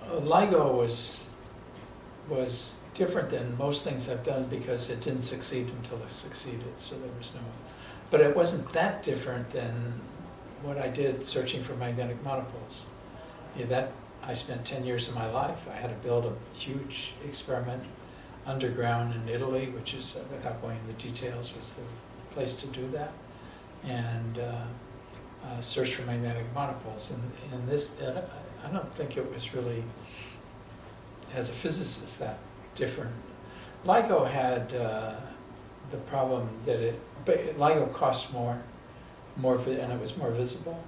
LIGO was different than most things I've done because it didn't succeed until it succeeded, so there was no, but it wasn't that different than what I did searching for magnetic monopoles. Yeah, that, I spent 10 years of my life. I had to build a huge experiment underground in Italy, which is, without going into details, was the place to do that, and search for magnetic monopoles. And this, I don't think it was really, as a physicist, that different. LIGO had the problem that LIGO cost more, and it was more visible,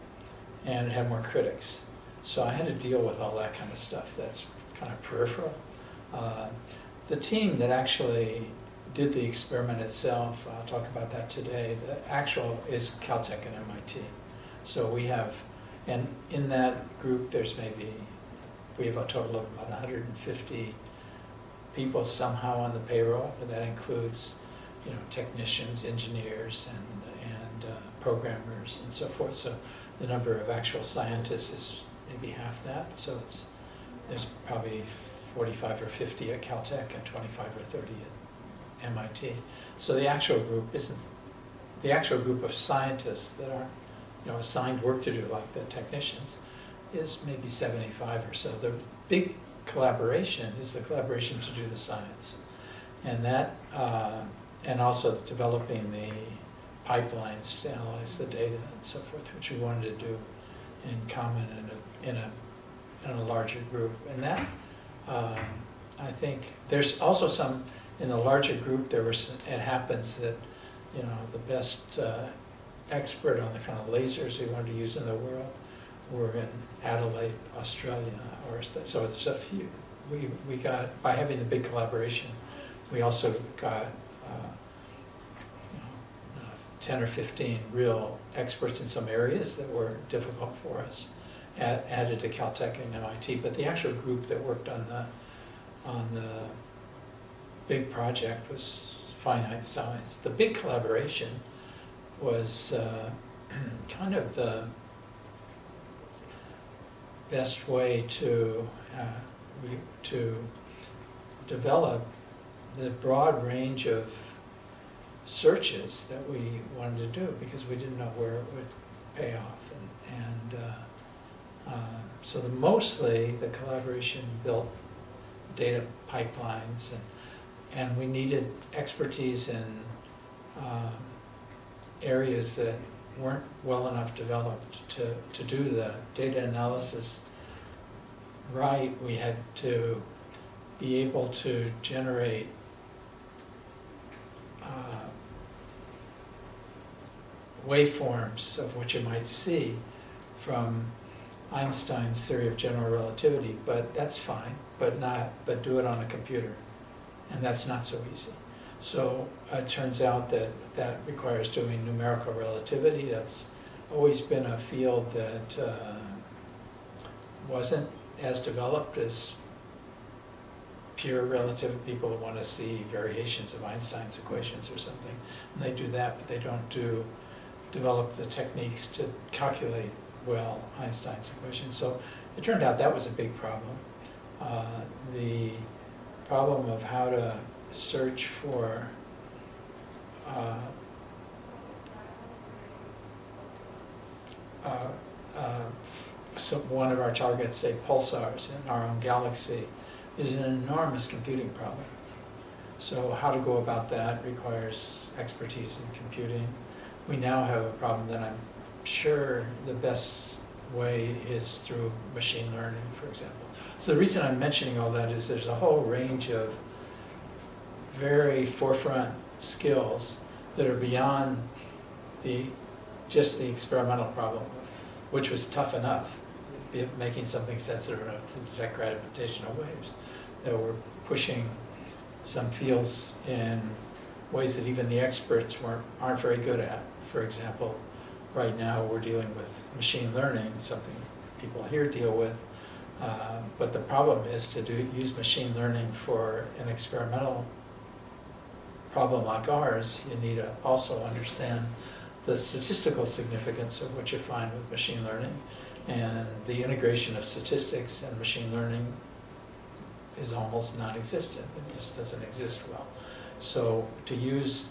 and it had more critics. So I had to deal with all that kind of stuff. That's kind of peripheral. The team that actually did the experiment itself, I'll talk about that today, the actual is Caltech and MIT. So we have, and in that group there's we have a total of about 150 people somehow on the payroll, but that includes, you know, technicians, engineers, and programmers and so forth. So the number of actual scientists is maybe half that. So there's probably 45 or 50 at Caltech and 25 or 30 at MIT. So the actual group isn't, the actual group of scientists that are, you know, assigned work to do, like the technicians, is maybe 75 or so. The big collaboration is the collaboration to do the science. And that, and also developing the pipelines to analyze the data and so forth, which we wanted to do in common in a larger group. And that, I think, there's also some, in the larger group, it happens that, you know, the best expert on the kind of lasers we wanted to use in the world were in Adelaide, Australia, so it's a few. We got, by having the big collaboration, we also got 10 or 15 real experts in some areas that were difficult for us, added to Caltech and MIT. But the actual group that worked on the big project was finite size. The big collaboration was kind of the best way to develop the broad range of searches that we wanted to do, because we didn't know where it would pay off. So mostly the collaboration built data pipelines, and we needed expertise in areas that weren't well enough developed to do the data analysis right. We had to be able to generate waveforms of what you might see from Einstein's theory of general relativity, but that's fine, but do it on a computer, and that's not so easy. So it turns out that requires doing numerical relativity. That's always been a field that wasn't as developed as pure relativity. People want to see variations of Einstein's equations or something, and they do that, but they don't develop the techniques to calculate well Einstein's equations. So it turned out that was a big problem. The problem of how to search for so one of our targets, say pulsars in our own galaxy, is an enormous computing problem. So how to go about that requires expertise in computing. We now have a problem that I'm sure the best way is through machine learning, for example. So the reason I'm mentioning all that is there's a whole range of very forefront skills that are beyond just the experimental problem, which was tough enough, making something sensitive enough to detect gravitational waves, that were pushing some fields in ways that even the experts aren't very good at. For example, right now we're dealing with machine learning, something people here deal with, but the problem is to use machine learning for an experimental problem like ours. You need to also understand the statistical significance of what you find with machine learning, and the integration of statistics and machine learning is almost non-existent. It just doesn't exist well. So to use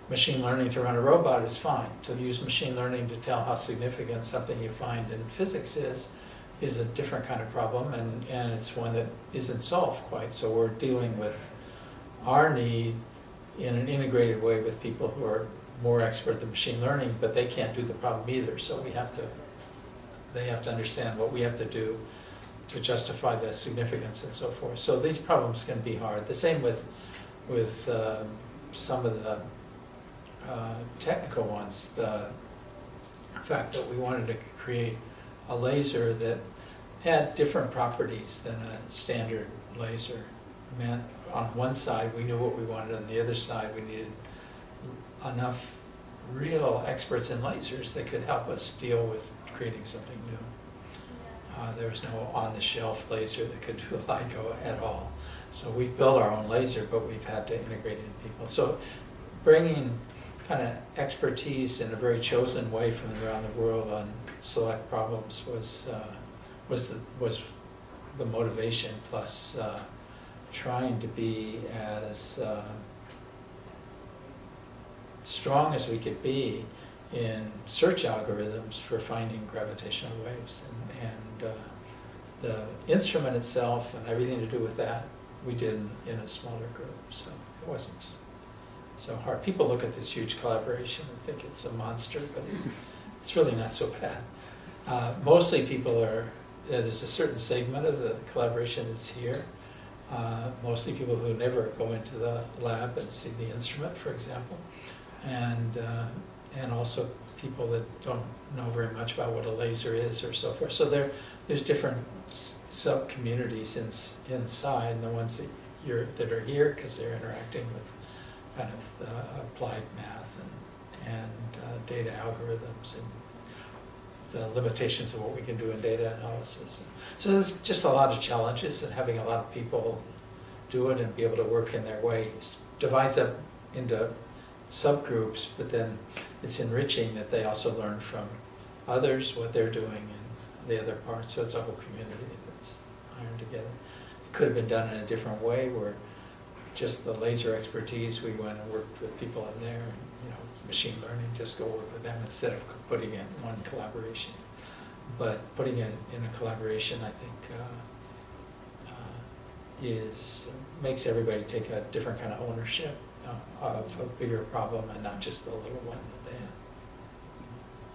machine learning to run a robot is fine. To use machine learning to tell how significant something you find in physics is a different kind of problem, and it's one that isn't solved quite. So we're dealing with our need in an integrated way with people who are more expert than machine learning, but they can't do the problem either. So they have to understand what we have to do to justify the significance and so forth. So these problems can be hard. The same with some of the technical ones. The fact that we wanted to create a laser that had different properties than a standard laser meant on one side we knew what we wanted, on the other side we needed enough real experts in lasers that could help us deal with creating something new. There was no on-the-shelf laser that could do LIGO at all. So we've built our own laser, but we've had to integrate it in people. So bringing kind of expertise in a very chosen way from around the world on select problems was the motivation, plus trying to be as strong as we could be in search algorithms for finding gravitational waves, and the instrument itself and everything to do with that we did in a smaller group, so it wasn't so hard. People look at this huge collaboration and think it's a monster, but it's really not so bad. Mostly people are, there's a certain segment of the collaboration that's here, mostly people who never go into the lab and see the instrument, for example, and also people that don't know very much about what a laser is or so forth. So there's different sub-communities inside, and the ones that are here because they're interacting with kind of applied math and data algorithms and the limitations of what we can do in data analysis. So there's just a lot of challenges, and having a lot of people do it and be able to work in their way divides up into subgroups, but then it's enriching that they also learn from others what they're doing in the other parts. So it's a whole community that's ironed together. It could have been done in a different way, where just the laser expertise, we went and worked with people in there, and machine learning, just go work with them instead of putting it in one collaboration. But putting it in a collaboration, I think, makes everybody take a different kind of ownership of a bigger problem and not just the little one.